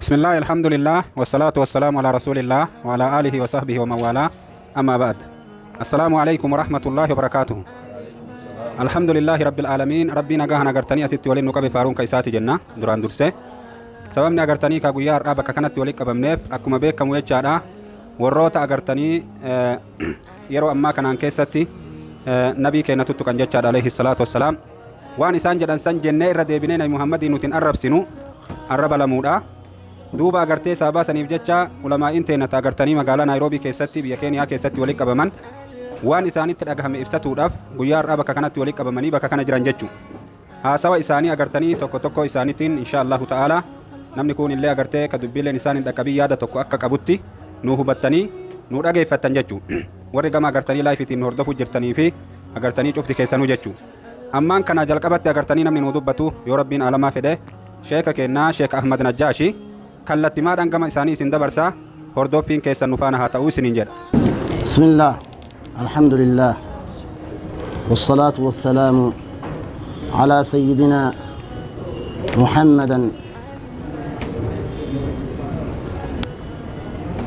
بسم الله الحمد لله والصلاة والسلام على رسول الله وعلى آله وصحبه ومن والاه أما بعد السلام عليكم ورحمة الله وبركاته الحمد لله رب العالمين ربنا جاهنا قرتني أستي ولين نقبل فارون كيسات جنة دران درسه سببنا قرتني كجويار أبا كانت وليك بمنف أكما بيك كم وجهنا وروتا قرتني يرو أما كان كيستي نبي كنا تتكن جتشاد عليه الصلاة والسلام وان إسان جدًا سان جنة ردي بنينا محمد نوتين أرب سنو أرب لمودا دوبا agartee sababa saniif jecha ulamaa'in teenata agartanii magaalaa Naayiroobii keessatti biyya Keeniyaa keessatti walitti qabaman waan isaanitti dhagahame ibsatuudhaaf guyyaa har'aa bakka kanatti walitti qabamanii bakka kana jiran jechuudha. Haasawa isaanii agartanii tokko tokko isaaniitiin inshaallahu ta'ala namni kun illee agartee ka dubbiileen isaanii dhaqqabii yaada tokko akka qabutti nu hubattanii nu dhageeffattan jechuudha. Warri gama agartanii laayifiitiin nu hordofuu jirtanii fi agartanii cufti keessanuu jechuudha. Ammaan kana jalqabatti agartanii namni nu dubbatu yoo rabbiin alamaa fedhe sheeka kennaa sheeka Ahmad Najjaashi كلت ما دنجم إنساني سند برسا هردوبين كيس النفانة هتاوي سنينجر. بسم الله الحمد لله والصلاة والسلام على سيدنا محمدا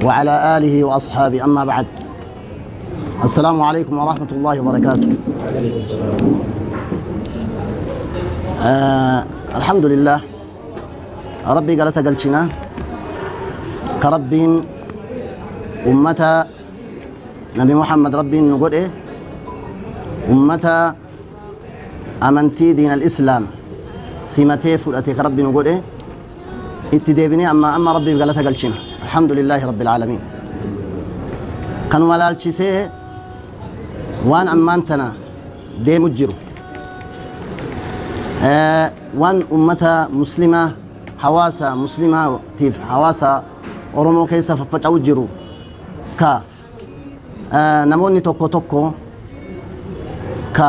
وعلى آله وأصحابه أما بعد السلام عليكم ورحمة الله وبركاته. الحمد لله ربي قالت قلتنا كربين أمتا نبي محمد ربي نقول إيه أمتا أمنتي دين الإسلام سمتي فلأتي كربي نقول إيه اتدابني أما ربي قالت قلتنا الحمد لله رب العالمين كانوا ملالشي سيه وان أمانتنا دي مجرو وان أمتا مسلمة حواسا مسلمة تيف حواسا أورمو كيسا ففتعو جيرو كا نموني توكو توكو كا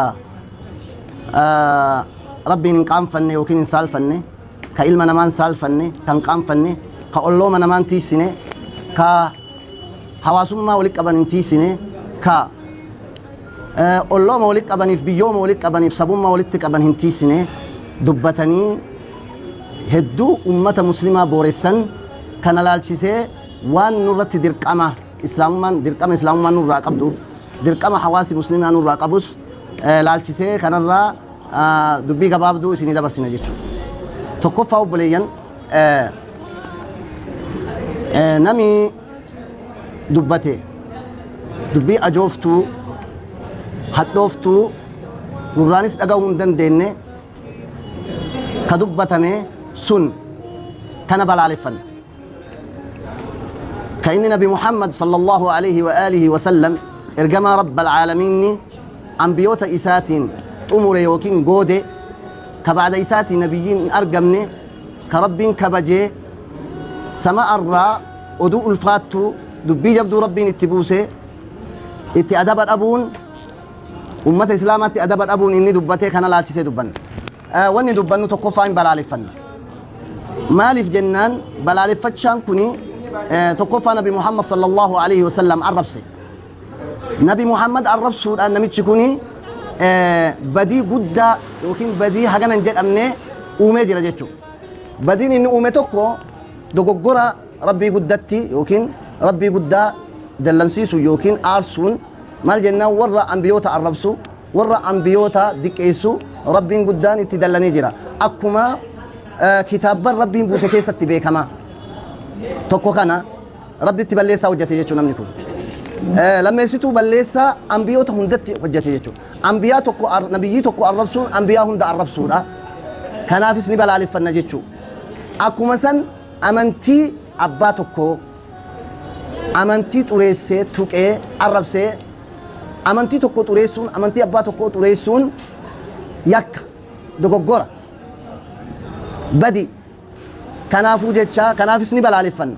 ربي نقام فني وكين سال فني كا إلما نمان سال فني تنقام فني كا أولوما نمان تيسيني كا حواسوما ولك أبان تيسيني كا أولوما ولك أبان في بيوما ولك أبان في سبوما ولك أبان هنتيسيني دبتني hedduu ummata muslimaa booressan kana laalchisee waan nurratti dirqama islaamummaan nurraa qabduuf dirqama hawaasi muslimaa nurraa qabus laalchisee kanarraa dubbii gabaabduu isinii dabarsina jechuudha. Tokkoffaa obboleeyyan nami dubbate dubbii ajooftuu hadhooftuu gurraanis dhaga'uu hin dandeenye ka dubbatame سن كان بالالفن كأن نبي محمد صلى الله عليه وآله وسلم إرجما رب العالمين أنبيوت إساتين أمور يوكين جودة كبعد إسات نبيين أرجمني كربين كبجي سماء الراء ودو الفاتو دبي جبدو ربين التبوسه إتي أدب الأبون أمة إسلامات أدب الأبون إني دبته كان لا تسي دبن واني دبن تقفين بالالفن مالف جنان بلالف فتشان كوني تقفى نبي محمد صلى الله عليه وسلم عربسي نبي محمد عرب سود أن نمتش كوني بدي قدّا يمكن بدي حاجة نجد أمنه أومي جرا جتشو بدين إنه أومي توكو دوغورا ربي قدّتي يمكن ربي قدّا دلنسيسو يمكن آرسون مال جنان ورا أنبيوتا عربسو ورا أنبيوتا ديكيسو ربي قدّان اتدلني جرا أكما كتاب ربي بوسه كيست بيكما توكو كان ربي تبليسا وجهتي يجو نمني كون لما يسيتو بليسا انبياء هندت وجهتي يجو انبياء توكو نبيي توكو الرسول انبياء هند الرسول كان في سني بلا الف نجيتو اكو مثلا امنتي ابا توكو امنتي توريسه توكي عربسه امنتي توكو توريسون امنتي ابا توكو توريسون يك دوغورا بدي كنافو جتشا كنافسني بالالفن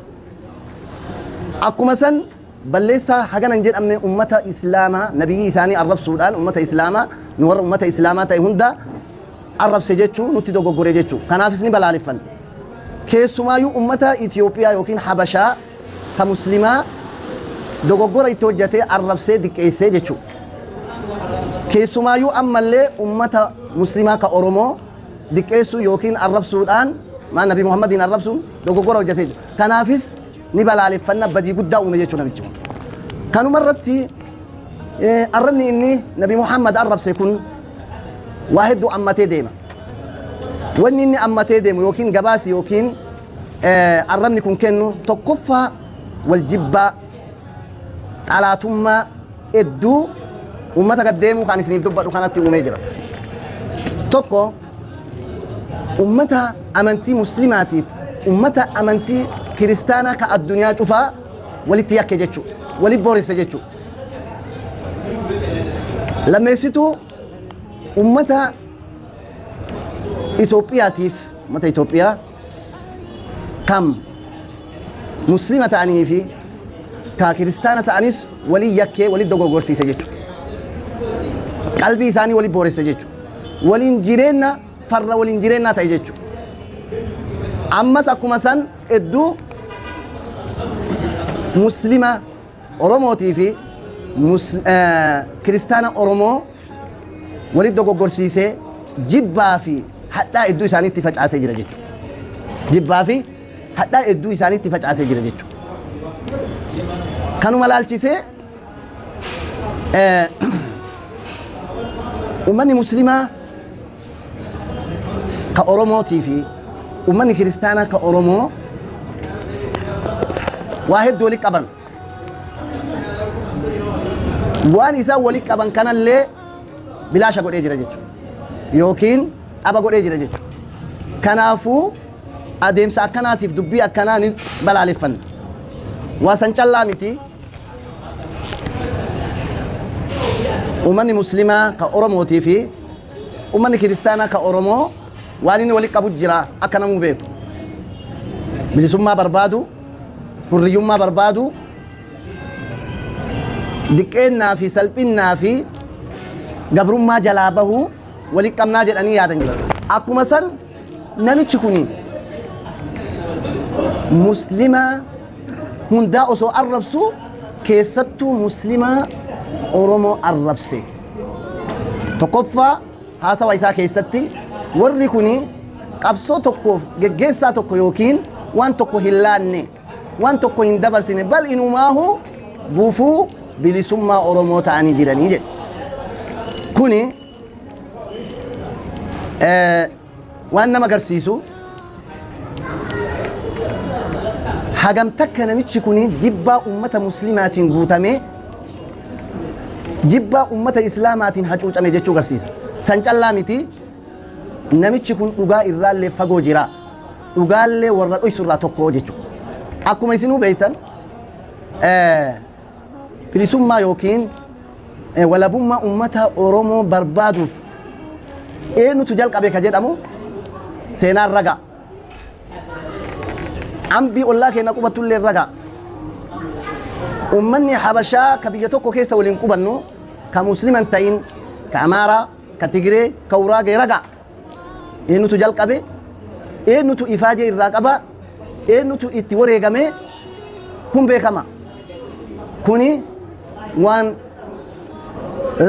أكو مثلا بلسا حاجة نجد أمن أمة إسلاما نبي إساني عرب سودان أمة إسلاما نور أمة إسلاما تيهوندا عرب سجتشو نتي دوغو غوري جتشو كنافسني بالالفن كيسومايو أمة إثيوبيا يوكين حبشا كمسلمة دوغو غوري توجتي عرب سيدك إيسي جتشو كيسومايو أما اللي أمة مسلمة كأورومو ديكيسو يوكين عرب سودان ما نبي محمد الربسون دوغو غورو جاتي تنافس نبال على فن بدي قد داوم يجيشو نبي كانوا مرتي أرني إني نبي محمد الرب سيكون واحد أمتي ديما وإني إني أمتي ديما يوكين جباسي يوكين أرني كن كنو تكفى والجبة على ثم إدو وما تقدموا كان سنين تبى كانت تيجي تكو أمتها أمنتي مسلماتي أمتها أمنتي كريستانا كالدنيا شوفها ولي تياك جتشو ولي بوريس جتشو لما يسيتو أمتها إثيوبيا تيف متى إثيوبيا كم مسلمة تعني في ككريستانا تعنيس ولي يكي ولي دوغو غورسي سجتشو قلبي ثاني ولي بوريس سجتشو ولي انجيرنا فر ولي انجيرنا تايجتشو أما سأكون مثلا إدو مسلمة أورومو تيفي كريستانا أورومو ولي دوغو غورسيسي جبا في حتى إدو إساني تفاج عاسي جرى جيتشو جبا في حتى إدو إساني تفاج عاسي جرى جيتشو كانوا ملالشيسي أمني مسلمة كأورومو تيفي أمني كريستانا كأورومو واحد دولي كابن وان إسا ولي كابن كان اللي بلا شكو إيجي رجيتشو يوكين أبا قد إيجي رجيتشو كنافو أديم ساكناتيف دبي أكناني بلا لفن واسنچ الله متي أمني مسلمة كأورومو تيفي أمني كريستانا كأورومو وانين ولي كابو جرا أكنا مو بيكو بلسوما بربادو حريوما بربادو دكينا في سلبنا في قبرما جلابه ولي كم ناجر أني يادن جرا أكو مثلا نمي تشكوني مسلمة هندا أسو الربسو كيستو مسلمة أورومو الربسي تقفى هاسا ويسا كيستي warri kuni qabsoo tokkoof geggeessaa tokko yookiin waan tokko hin laanne waan tokko hin dabarsine bal inumaahu gufuu bilisummaa Oromoo ta'anii jiranii jedhe kuni waan nama agarsiisu hagam takka namichi kuni jibbaa ummata muslimaatiin guutame jibbaa ummata islaamaatiin hacuucame jechuu agarsiisa san callaa miti namichi kun dhugaa irraallee fagoo jira dhugaallee warra dhoysurraa tokko jechuudha akkuma isinuu beektan bilisummaa yookiin walabummaa ummata Oromoo barbaaduuf eenyutu jalqabe ka jedhamu seenaan raga ambii ollaa keenya qubattullee raga ummanni habashaa ka biyya tokko keessa waliin qubannu ka musliman ta'in ka amaaraa ka tigiree ka uraagee raga eenyutu jalqabe eenyutu ifaajee irraa qaba eenyutu itti wareegame kun beekama kuni waan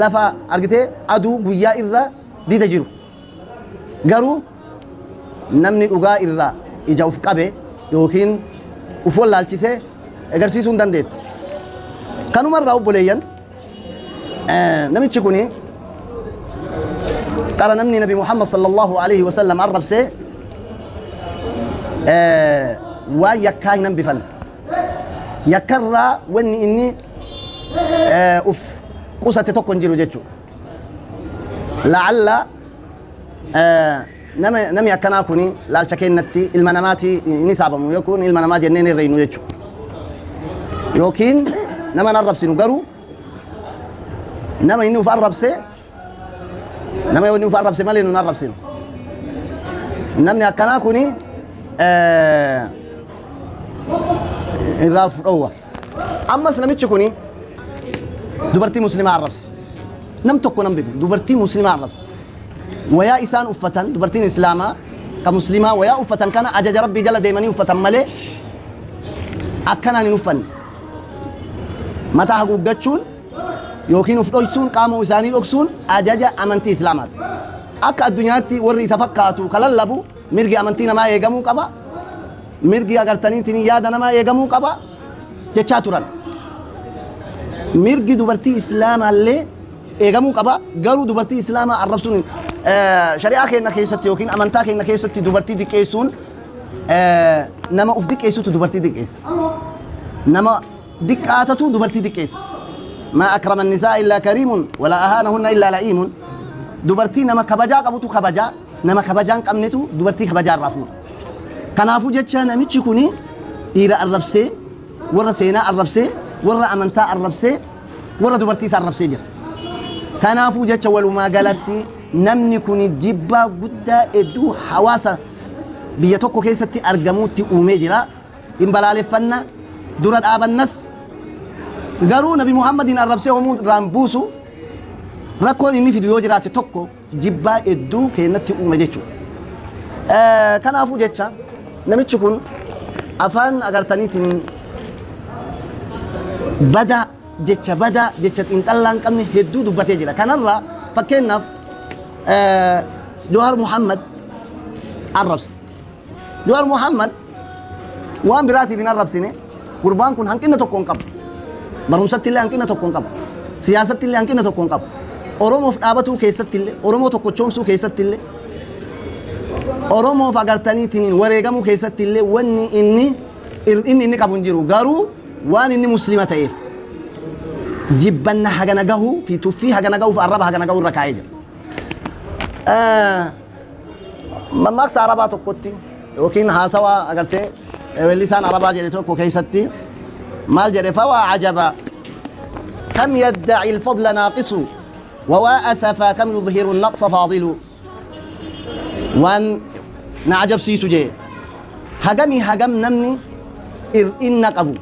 lafa argitee aduu guyyaa irra dida jiru garuu namni dhugaa irraa ija uf qabe yookiin uf wallaalchisee agarsiisuu hin dandeettu kanumarraa obboleeyyan namichi kuni قال نمني نبي محمد صلى الله عليه وسلم عرب سي ويكاي نم بفن يكرر وني إني أف قصة تكون جيرو جتشو لعل نم يكنا كوني لا شكين نتي المناماتي نسابم يكون المنامات جنين الرينو جتشو يوكين نما نرب سينو قرو نما إنه فارب سي nama yoo nuuf arrabse malee nun arrabsinu namni akkanaa kuni irraa fudhowwa ammas namichi kuni dubartii muslimaa arrabse nam tokko nam bifu dubartii muslimaa arrabse wayaa isaan uffatan dubartiin islaamaa ka muslimaa wayaa uffatan kana ajaja rabbii jala deemanii uffatan malee akkanaan hin uffanne mataa haguuggachuun yookiin uf dhoysuun qaama isaanii dhoksuun ajaja amantii islaamaati akka addunyaatti warri isa fakkaatu kalallabu mirgi amantii namaa eegamuu qaba mirgi agartaniitiin yaada namaa eegamuu qaba jechaa turan mirgi dubartii islaamaallee eegamuu qaba garuu dubartii islaamaa arrabsuun shari'aa keenya keessatti yookiin amantaa keenya keessatti dubartii diqqeessuun nama uf diqqeessutu dubartii diqqeessa nama diqqaatatu dubartii diqqeessa ما أكرم النساء إلا كريم ولا أهانهن إلا لئيم dubartii nama kabajaa qabutu kabajaa nama kabajaan qabnetu dubartii kabajaa irraa fuudha kanaafuu jecha namichi kuni dhiira arrabsee warra seenaa arrabsee warra amantaa arrabsee warra dubartii isaa arrabsee jira kanaafuu jecha walumaa galatti namni kuni jibbaa guddaa hedduu hawaasa biyya tokko keessatti argamuutti uumee jira hin balaaleffanna dura dhaabannas garuu nabi muhammadin arrabsee homuun irraan buusu rakkoon inni fidu yoo jiraate tokko jibbaa hedduu keenyatti uume jechuudha kanaafuu jecha namichi kun afaan agartaniitiin bada jecha xiinxallaa hin qabne hedduu dubbatee jira kanarraa fakkeenyaaf Jawahar Muhammad arrabse Jawahar Muhammad waan biraatiif hin arrabsine gurbaan kun hanqina tokko hin qabu barumsatti illee hanqina tokko hin qabu siyaasatti illee hanqina tokko hin qabu oromoof dhaabatuu keessatti illee oromoo tokkochoomsuu keessatti illee oromoof agartaniitiin wareegamuu keessatti illee wanni inni qabu hin jiru garuu waan inni muslima ta'eef jibbanna hagana gahuu fi tuffii hagana gahuu fi arraba hagana gahuu irra kaa'ee jira mammaaksa arabaa tokkotti yookiin haasawaa agartee weellisaan arabaa jedhe tokko keessatti maal jedhe fawaa cajaba kam yaddaci alfadla naaqisu ووا أسفا كم يظهر النقص فاضل وان نعجب سيسو جي هجمي هجم نمني إن قبو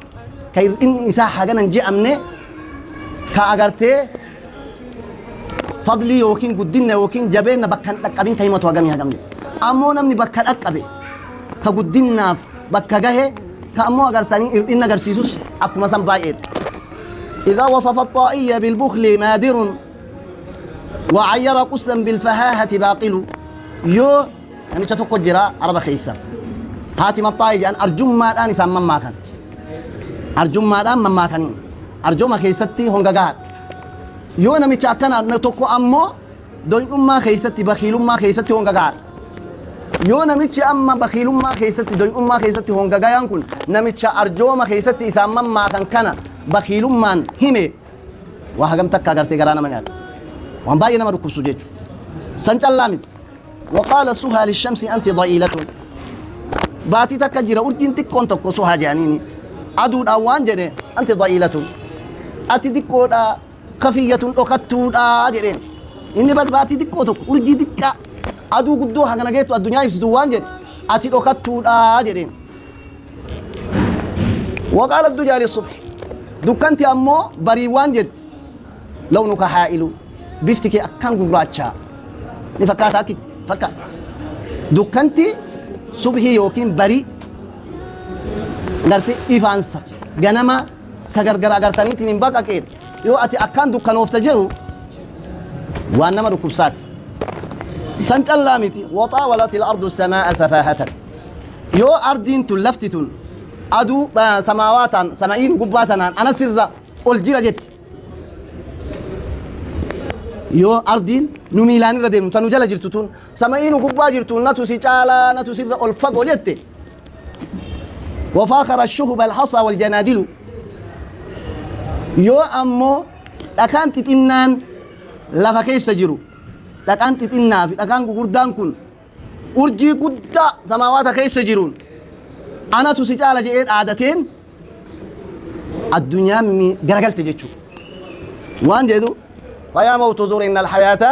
كير إن إساء حاجنا نجي أمني كأجرتي فضلي وكين قدنا وكين جبنا بكن أكبين كيما توجمي هجم أمو نمني بكن أكبي كقدنا بكجه كأمو أجرتني إن أجرسيسوس أكو مثلا بايد إذا وصف الطائية بالبخل مادر وعير قسا بالفهاهة باقل يو يعني تتوقع جراء عرب خيسا هاتم الطائي أن أرجم ما الآن يسمى ما كان أرجم ما الآن ما كان أرجم خيستي هنغاقات يو نمي تشاكنا نتوقع أمو دوين أمما خيستي بخيل أمما خيستي هنغاقات يو نمي أما بخيل أمما خيستي دوين أمما خيستي هنغاقات ينكن نمي أرجم خيستي يسمى ما كان بخيل أمما همي وهجم تكا قرتي قرانا من يالي وان باي نما ركب سجيج سنجل لامد وقال سهى للشمس أنت ضئيلة باتي تكجر أردين تكون تكو سهى جانيني عدود أوان جني أنت ضئيلة أتي دكو خفية أخدتو جرين إني باتي دكو تكو أردي دكا عدو قدو حقنا جيتو الدنيا يفسدو وان جني أتي أخدتو جرين وقال الدجال الصبح دكانتي أمو بري وان جد لونك حائل بيفتك أكان قراتشا نفكاتك فكات دكانتي صبحي يوكين بري نرتي إيفانسا جنما كغرغر أغرتاني تنين باقا كير يو أتي أكان دكان وفتجهو وانما ركبسات سنج اللامتي وطاولت الأرض السماء سفاهة يو أرضين تلفتتون أدو سماواتا سمائين قباتنا أنا سر الجيرة جت يو أرضين نميلان ردين تنجل جرتون سمائين قبا جرتون نتوسي تعالى نتوسي الفق وليت وفاخر الشهب الحصى والجنادل يو أمو لكان تتنان لفا كيس جرو لكان تتنا في لكان قردان كن أرجي قد سماوات كيس جرون أنا توسي تعالى جئت عادتين الدنيا قرقلت جيتشو وان جدو فيا موت زور إن الحياة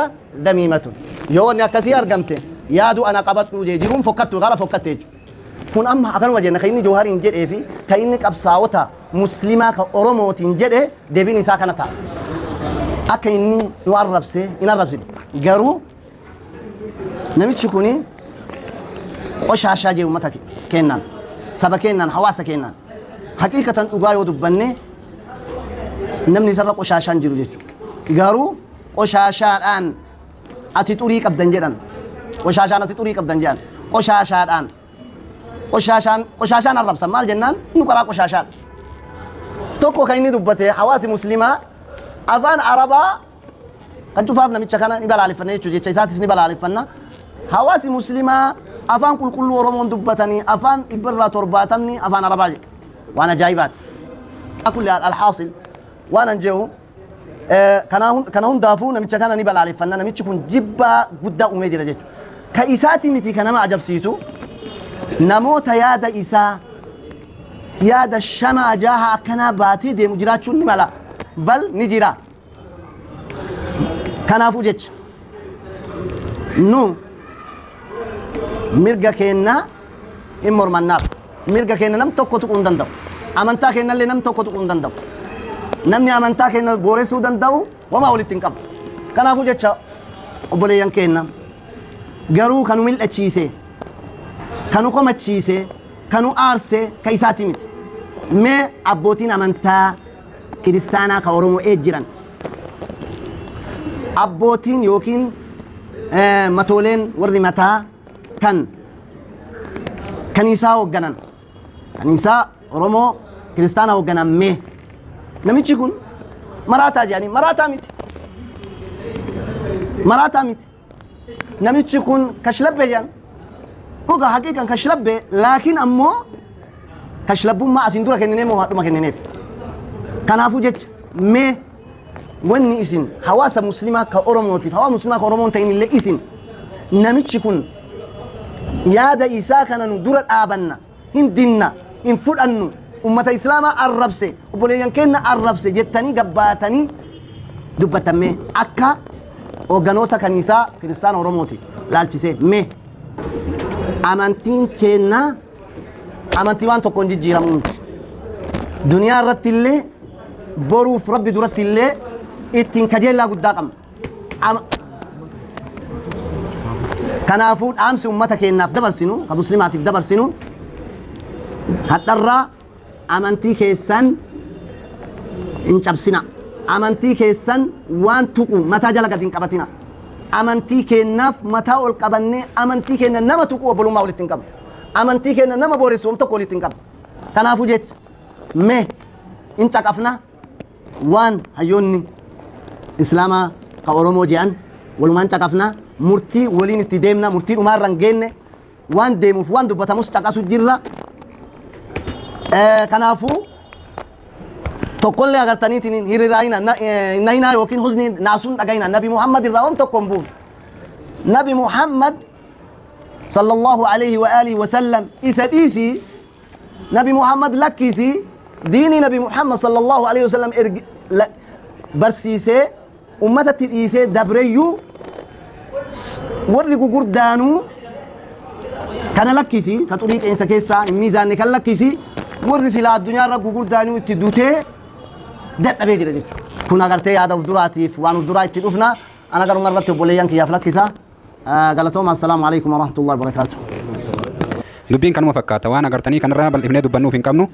ذميمة يوني كثير قمتين يادو أنا قبضت جيرون فكت غلا فكت كون أما أكن وجهنا خيني جوهر إنجد في كإنك أبصاوتا مسلمة كأورومو تنجد دبيني ساكنتا أكيني نعرب سي نعرب سي جرو نمشي كوني وشاشة جو متى كينان سبكينان حواسة كينان حقيقة أقايو دبني نمني سرق وشاشان جرو جيتشو garuu qoshashaadhaan ati xurii qabdan jedhan qoshashaan ati xurii qabdan jedhan qoshashaadhaan qoshashaan arrabsan maal jennaan nu qaraa qoshashaan tokko kan inni dubbate hawaasi muslimaa afaan arabaa kan cufaaf namicha kana ni balaaleffanna jechuudha jecha isaatis ni balaaleffanna hawaasi muslimaa afaan qulqulluu oromoon dubbatanii afaan 170 afaan arabaa jedhe waan ajaa'ibaati kulli alhaasil waan anjehu kana hundaafuu namicha kana ni balaaleffanna namichi kun jibbaa guddaa uumee jira jechuudha ka isaati miti ka nama ajabsiisu namoota yaada isaa yaada shamaa jaaha akkanaa baatee deemu jiraachuun ni mala bal ni jira kanaafuu jecha nu mirga keenna hin mormannaaf mirga keenna nam tokko tuquu hin danda'u amantaa keennallee nam tokko tuquu hin danda'u namni amantaa keenna booressuu danda'u wamaa walitti hin qabu kanaafuu jecha obboleeyyan keenna garuu kanu mil'achiise kanu komachiise kanu aarse ka isaati miti mee abbootiin amantaa kiristaanaa ka oromoo jiran abbootiin yookiin matooleen warri mataa kan kaniisaa hoogganan kaniisaa oromoo kiristaanaa hoogganan mee namichi kun maraataa jedhanii maraataa miti namichi kun kashlabbee jedhan muga haqiiqan kashlabbee laakiin ammoo kashlabbummaa asin dura kenninee moo haadhuma kennineef kanaafuu jecha mee wanni isin hawaasa muslimaa ka oromootiif hawaasa muslimaa ka oromoon ta'in illee isin namichi kun yaada isaa kana nu dura dhaabanna hin dinna hin fudhannu ummata islaamaa arrabse obboleeyyan keenna arrabse jettanii gabbaatanii dubbatamee akka hogganoota kaniisaa kiristaana oromooti laalchisee mee amantiin keenna amantii waan tokkoon jijjiiramuun duniyaa irratti illee boruuf rabbi duratti illee ittiin kajeellaa guddaa qabna kanaafuu dhaamsi ummata keennaaf dabarsinu ka muslimaatiif dabarsinu hadharraa amantii keessan hin cabsina amantii keessan waan tuqu mataa jala gad hin qabatina amantii keennaaf mataa ol qabannee amantii keenya nama tuqu obbolummaa walitti hin qabnu amantii keenya nama booressu tokko walitti hin qabnu kanaafuu jecha mee hin caqafna waan hayyoonni islaamaa ka oromoo jedhan walumaan caqafna murtii waliin itti deemna murtii dhumaarra hin geenne waan deemuuf waan dubbatamus caqasu jirra kanaafuu tokkollee agartaniitiin hiriraayina nayinaa yookiin huzni naasuun dhagayina nabi muhammad irraa om tokkon buuf nabi muhammad sallallahu alayhi wa alihi wa sallam isa dhiisii nabi muhammad lakkisii diinii nabi muhammad sallallahu alayhi wa sallam barsiisee ummatatti dhiisee dabreyyuu warri gugurdaanuu kana lakkisii ka xurii qeensa keessaa hin miizaanne kan lakkisii warri silaa addunyaa irra gugurdaanuu itti dutee dadhabee jira jechuudha kun agartee yaada of duraatiif waan of duraa itti dhufna ana garuma irratti obboleeyyan kiyyaaf lakkisa galatooma assalaamu alaykum warahmatullahi wabarakaatuh dubbiin kanuma fakkaata waan agartanii kanarraa bal'ifnee dubbannuuf hin qabnu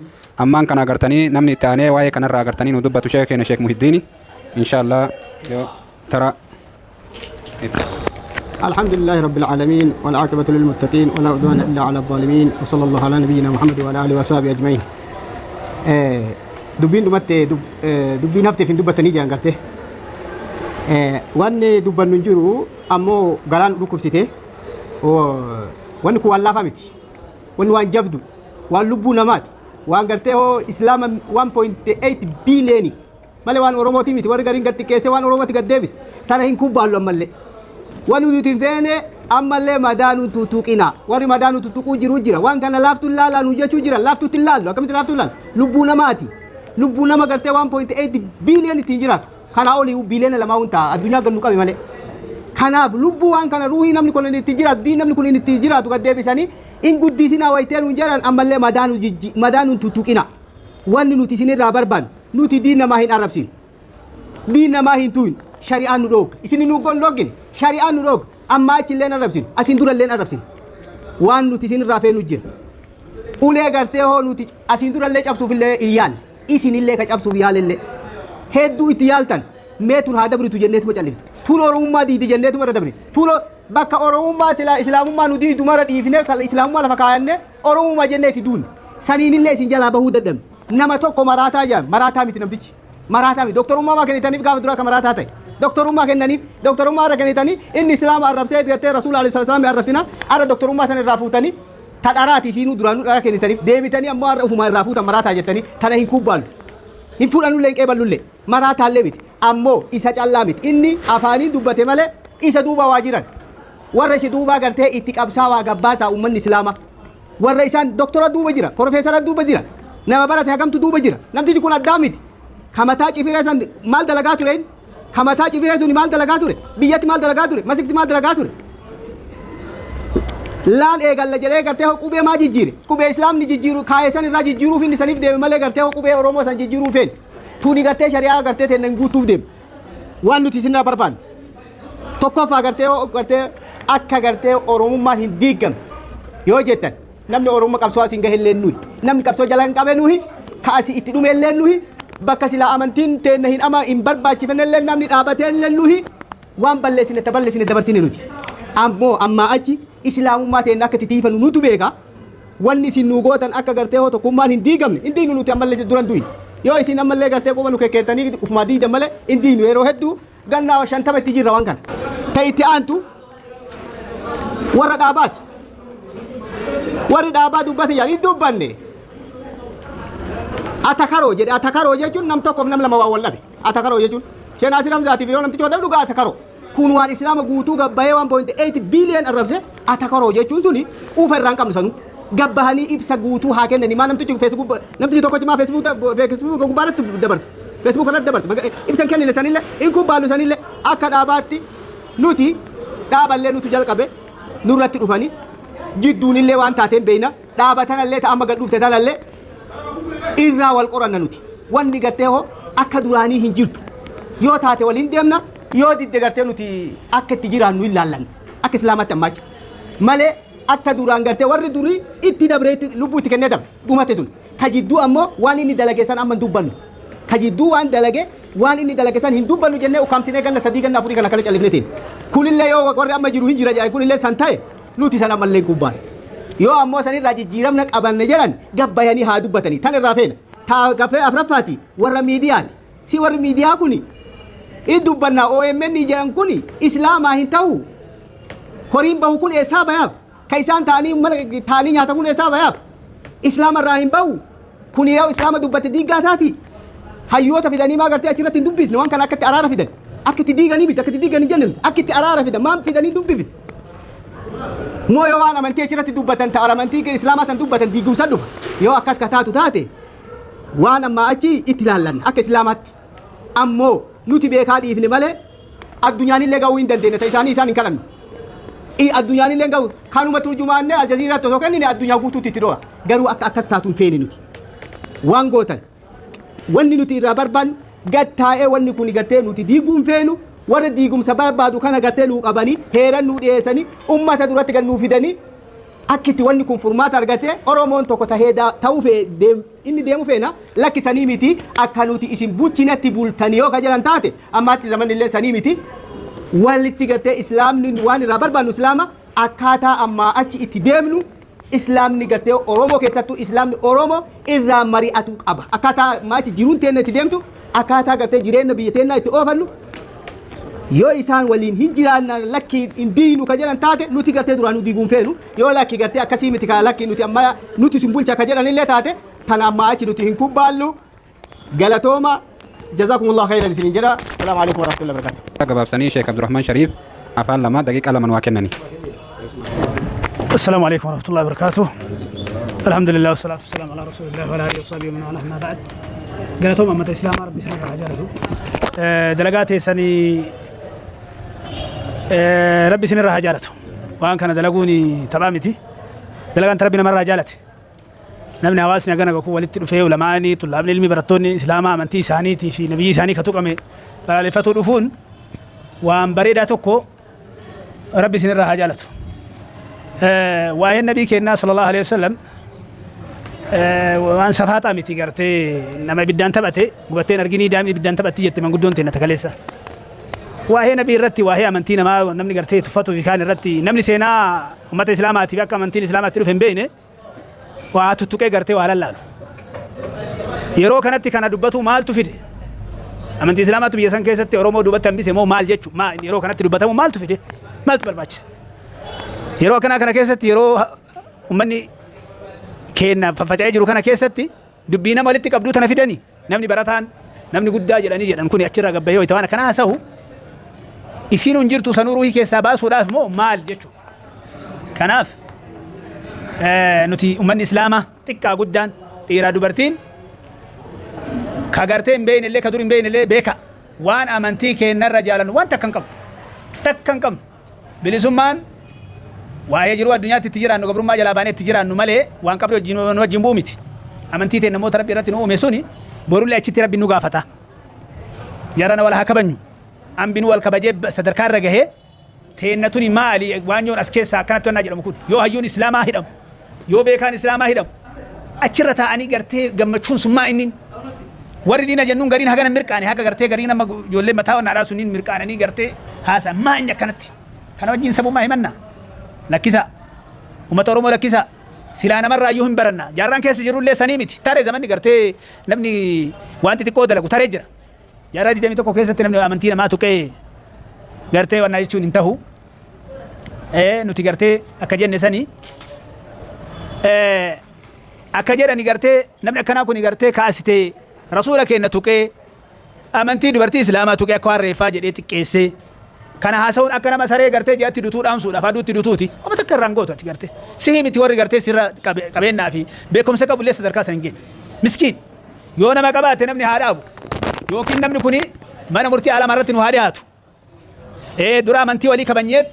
ammaan kana agartanii namni itti aanee waa'ee kanarraa agartanii nu dubbatu sheekeena sheek muhiddiini inshallah tara الحمد لله رب العالمين والعاقبة للمتقين ولا عدوان إلا على الظالمين وصلى الله على نبينا محمد وعلى آله وصحبه أجمعين دبين دمت دبين هفتي في دبتني جانغرته وان دبن نجرو أمو غران ركوب سيته وان كو الله فهمتي وان جبدو وان لبو نمات وان غرته إسلام 1.8 بليون مالي وان أوروموتي ميتي وان غرين غرتي كيسي وان أوروموتي قد ديبس ترى هين كوبالو مالي wanu dutin fene ammalle madanu tutuqina wari madanu tutuqu jiru jira wan kana laftu lala nu jechu jira laftu tilalu akamti laftu lala lubbu namati lubbu nama garte 1.8 billion tinjiratu kana oli billion lama unta adunya gannu qabe male kana lubbu wan kana ruhi namni kon ni tinjiratu din namni kon ni tinjiratu gadde bisani in guddisina waytenu jaran ammalle madanu tutuqina wanni nuti sinirra barban nuti din nama hin arabsin din nama hin tuin shari'aan nu dhoog isini nu gon dhoggin shari'aan nu dhoog amma achilleen arrabsin asin duralleen arrabsin waan nuti isin irraa feenu jira ulee gartee hoo nuti asin durallee cabsuufillee iyyaan isinillee ka cabsuuf yaalellee hedduu itti yaaltan meetun haa dabritu jenneetuma callifne tun oromummaa diidi jenneetuma irra dabre tun bakka oromummaa sila islaamummaa nu diidu mara dhiifne kala islaamummaa lafa kaayanne oromummaa jennee itti duun saniinillee isin jalaa bahuu dadhabne nama tokko maraataa jaan maraataa miti namtichi maraataa miti doktorummaa maa kennitaniif gaafa duraa ka maraataa ta'e doktorummaa kennaniif doktorummaa irra kennitanii inni islaama arrabsee gartee rasuula alayhi salaam arrabsina arra doktorummaa san irraa fuutanii tadharaati isinuu duraanuu dharaa kennitaniif deebitanii ammoo arra ufuma irraa fuutan maraataa jettanii tana hin kubbaalu hin fuudhanullee hin qeeballullee maraataallee miti ammoo isa callaa miti inni afaaniin dubbate malee isa duuba waa jiran warra isi duuba gartee itti qabsaawaa gabbaasaa ummanni islaama warra isaan doktora duuba jira profeesara duuba jira nama barate hagamtu duuba jira namtichi kun addaa miti kamataa cifiree san maal dalagaa ture kamataa cifiree sun maal dalagaa ture biyyatti maal dalagaa ture masikti maal dalagaa ture laan eegalla jedhee gartee qubee maa jijjiire qubee islaamni jijjiiru kaayee san irraa jijjiiruuf inni saniif deeme malee gartee qubee oromoo san jijjiiruuf feene tuuni gartee shari'aa gartee teenan guutuuf deeme waan nuti isin barbaannu tokkoffaa gartee akka gartee oromummaan hin diigamne yoo jettan namni oromummaa qabsoo asiin gahellee nuyi namni qabsoo jala hin qabe nuyi kaasi itti dhumeellee nuyi bakka silaa amantiin teenna hin barbaachifnellee namni dhaabateellee nuyi waan balleessine dabarsine nuti ammoo ammaa achi islaamummaa teenna akka titiifanu nutu beeka wanni isin nu gootan akka gartee hoo tokkummaan hin diigamne hin diignu nuti ammallee duran duyi yoo isin ammallee gartee quba nu kekkeettanii ufumaa diidan malee hin diignu yeroo hedduu gannaa 50 itti jirra waan kana ta'e itti aantu warra dhaabaati warri dhaabaa dubbate yaa hin dubbanne atakaroo jedhe atakaroo jechuun nam tokkoof nam lama waa wal dhabe atakaroo jechuun sheen asiram zaatiif yoo namtichi wal dhugaa atakaroo kun waan islaama guutuu gabbayee 1.8 biliyoon arrabse atakaroo jechuun suni quufa irraan qabnu sanu gabbahanii ibsa guutuu haa kennani maa namtichi feesbuuk namtichi tokkochi maa feesbuuk gubbaarratti dabarse feesbuuk irratti dabarse ibsan kennine sanillee hin kubbaalu sanillee akka dhaabaatti nuti dhaaballee nuti jalqabe nurratti dhufanii jidduunillee waan taateen beeyna dhaabatanallee ta amma gadhuufte tanallee irraa wal qoranna nuti wanni gartee hoo akka duraanii hin jirtu yoo taate waliin deemna yoo didde gartee nuti akka itti jiraannu hin laallanne akka islaamatti ammaacha malee akka duraan gartee warri durii itti dabreetti lubbuu itti kennee dabre dhumate sun ka jidduu ammoo waan inni dalage san amma hin dubbannu ka jidduu waan dalage waan inni dalage san hin dubbannu jennee ukaamsinee ganna 3 ganna 4 kana kala callifnee tiin kunillee yoo warri amma jiru hin jira jedhan kunillee san ta'e nuti sana ammallee kubbaan yoo ammoo sanirraa jijjiiramna qabanne jedhan gabbayanii haa dubbatanii tan irraa feena taa gafee afraffaati warra miidiyaati si warri miidiyaa kuni in dubbannaa OMN jedhan kuni islaamaa hin ta'u horiin bahu kun eessaa bayaaf ka isaan taanii nyaata kun eessaa bayaaf islaama irraa hin bahu kun yoo islaama dubbate diiggaa taati hayyoota fidanii maa gartee achirratti hin dubbisne waan kana akkatti araara fidan akkatti diiganii biti akkatti diiganii jenne nuti akkatti araara fidan maan fidanii dubbifne moo yoo waan amantii achirratti dubbatan ta'a amantii islaamaa tan dubbatan diigumsa dhufa yoo akkas ka taatu taate waan amma achi itti ilaallanna akka islaamaatti ammoo nuti beekaa dhiifne malee addunyaanillee ga'uu hin dandeenye ta isaanii isaan hin kadhannu addunyaanillee ga'u kanuma turjumaannee aljaziiraatti osoo kennine addunyaa guutuutti itti dho'a garuu akka akkas taatu hin feene nuti waan gootan wanni nuti irraa barbaannu gattaa'ee wanni kun gartee nuti diiguu hin feenu warra diigumsa barbaadu kana gartee nuu qabanii heeran nuu dhiyeessanii ummata duratti gan nuu fidanii akkitti wanni kun furmaata argatee oromoon tokko tahee ta'uu inni deemu feena lakkisanii miti akka nuti isin bulchinatti bultanii yoo ka jedhan taate ammaatti zamanillee sanii miti walitti gartee islaamni waan irraa barbaannu islaama akkaataa ammaa achi itti deemnu islaamni gartee oromoo keessattuu islaamni oromoo irraa mari'atu qaba akkaataa maachi jiruun teenna itti deemtu akkaataa gartee jireenya biyya teennaa itti oofannu yoo isaan waliin hin jiraanna lakki hin diinu ka jedhan taate nuti gartee duraan nu diiguun feenu yoo lakki gartee akkasii miti ka lakki nuti amma nuti sun bulcha ka jedhanillee taate tana ammaa achi nuti hin kubbaallu galatooma jazakumullahu khairan isinin jedha assalaamu alaikum warahmatullahi wabarakatuh gabaabsanii sheek abdurrahmaan shariif afaan lama daqiiqa lama waa kennani السلام عليكم ورحمة الله وبركاته الحمد لله والصلاة والسلام على رسول الله وعلى آله وصحبه ومن والاه أما بعد قالتهم أمة الإسلام ربي سنة رجالته دلقاتي سني ربي سنة رجالته وأن كان دلقوني تبامتي دلقان ربنا مرة رجالته نبني أواسني أجانا بقول ولدت فيه ولماني طلاب العلم برتوني إسلام أمنتي سانيتي في نبي ساني كتوقمي بالفتو الأفون وأن بريداتكو ربي سنة رجالته وهي النبي كنا صلى الله عليه وسلم وان صفات امتي غرتي نما بدان تبته غبتين ارغني دامي بدان تبتي جت من غدون تنا تكليسا waa'ee nabii irratti waa'ee amantii namaa namni gartee tuffatu fi kaan irratti namni seenaa ummata islaamaatiif akka amantiin islaamaatti dhufe hin beekne waa tuttuqee gartee waa lallaalu. Yeroo kanatti kana dubbatu maaltu fide? Amantii islaamaatu biyya san keessatti Oromoo dubbatti hambise moo maal jechu? Yeroo kanatti dubbatamu maaltu fide? Maaltu barbaachisa? Yeroo akkanaa kana keessatti yeroo ummanni keenya faffaca'ee jiru kana keessatti dubbii nama walitti qabduu tana fidanii namni barataan namni guddaa jedhan kun achirraa gabbahee wayita waan akkanaa haasa'u isiin hin jirtu sanuu ruuhii keessaa baasuudhaaf moo maal jechuudha. Kanaaf nuti ummanni islaamaa xiqqaa guddaan dhiiraa dubartiin ka gartee hin beekne illee ka dur hin beekne illee beeka waan amantii keenyarra jaalannu waan takka hin qabnu bilisummaan waa'ee jiru addunyaatti itti jiraannu gabrummaa jalaa baanee itti jiraannu malee waan qabdu wajjin bu'u miti. Amantii ta'e namoota rabbi irratti nu uume suni borullee achitti rabbi nu gaafata. Jarana wal haa kabajnu. Ambinu wal kabajee sadarkaa irra gahee teennatuni maali waan yoon as keessaa akkanatti wannaa jedhamu kun yoo hayyuun islaamaa hidhamu yoo beekaan islaamaa hidhamu achirra taa'anii gartee gammachuun sun maa inni warri diina jennuun gariin hagana mirqaane haga gartee garii nama ijoollee mataa wannaadhaa suniin mirqaananii gartee haasa'an maa inni akkanatti kana wajjin sabummaa himanna lakkisa ummata Oromoo lakkisa silaa namarraa iyyuu hin baranna jaarraan keessa jirullee sanii miti taree zamanni gartee namni wanti xiqqoo dalagu taree jira jaarraa 21 keessatti namni amantii namaa tuqee gartee wannaa jechuun hin tahu nuti gartee akka jenne sanii akka jedhani gartee namni akkanaa kun gartee kaasitee rasuula keenya tuqee amantii dubartii islaamaa tuqee akka waan reeffaa jedhee xiqqeessee kana haasa'uun akka nama saree gartee ji'atti dutuu dhaamsuudhaaf aduutti dutuuti oma takka irraan gootu ati gartee sihii miti warri gartee sirra qabeennaa fi beekumsa qabullee sadarkaa san hin geenye miskiin yoo nama qabaate namni haa dhaabu yookiin namni kuni mana murtii alamaa irratti nu haa dhiyaatu dura amantii walii kabanyee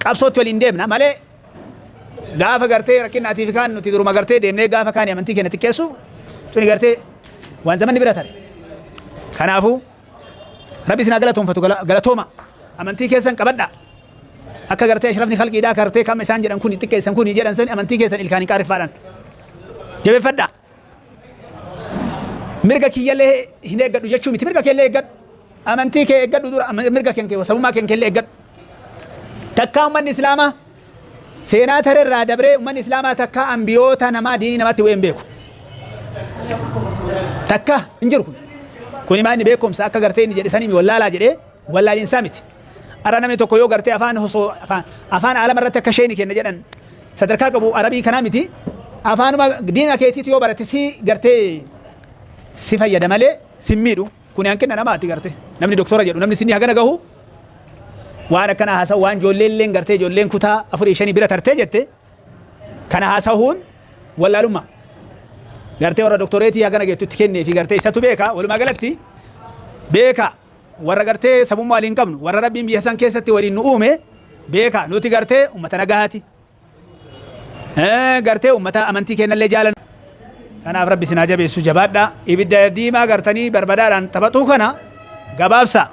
qabsootti waliin deemna malee gaafa gartee rakkinaatii fi kaan nuti duruma gartee deemnee gaafa kaan amantii keenya xiqqeessu tuni gartee waan zamanni bira tare kanaafuu rabbi isin haa galatoomfatu galatooma amantii keessan qabadha akka gartee ashrafni khalqiidhaa gartee kama isaan jedhan kun xiqqeessan kun jedhan san amantii keessan ilkaanii qaariffaadhaan jabeeffadha mirga kiyyallee hin eeggadhu jechuu miti mirga keellee eeggadhu amantii kee eeggadhu dura mirga kee sabummaa keellee eeggadhu takkaa ummanni islaamaa seenaa tarerraa dabree ummanni islaamaa takkaa ambiyoota namaa diinii namatti bu'ee hin beeku takka hin jiru kun imaa inni beekumsa akka gartee inni jedhe sanii wallaalaa jedhee wallaalinsaa miti ara namni tokko yoo gartee afaan alama irratti akka sheeni kenna jedhan sadarkaa qabu arabii kanaa miti afaanuma diina keetiiti yoo barate si gartee si fayyada malee si miidhu kun hanqina namaati gartee namni doktora jedhu namni sinni hagana gahu waan akkana haasa'u waan ijoolleen gartee ijoolleen kutaa 4-5 bira tartee jette kana haasa'uun wallaalummaa gartee warra doktoreetii hagana geettutti kennee fi gartee isatu beeka walumaa galatti beeka warra gartee sabummaa waliin qabnu warra rabbiin biyya san keessatti waliin nu uume beeka nuti gartee ummata nagahaati gartee ummata amantii kennallee jaalan kanaaf rabbi sinaa jabeessu jabaadha ibidda diimaa gartanii barbadaadhaan taphatuu kana gabaabsa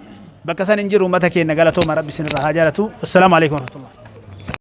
bakka san hin jiru ummata keenya galatooma rabbi sinirraa haa jaalatu. Assalaamu alaikum warahmatullahi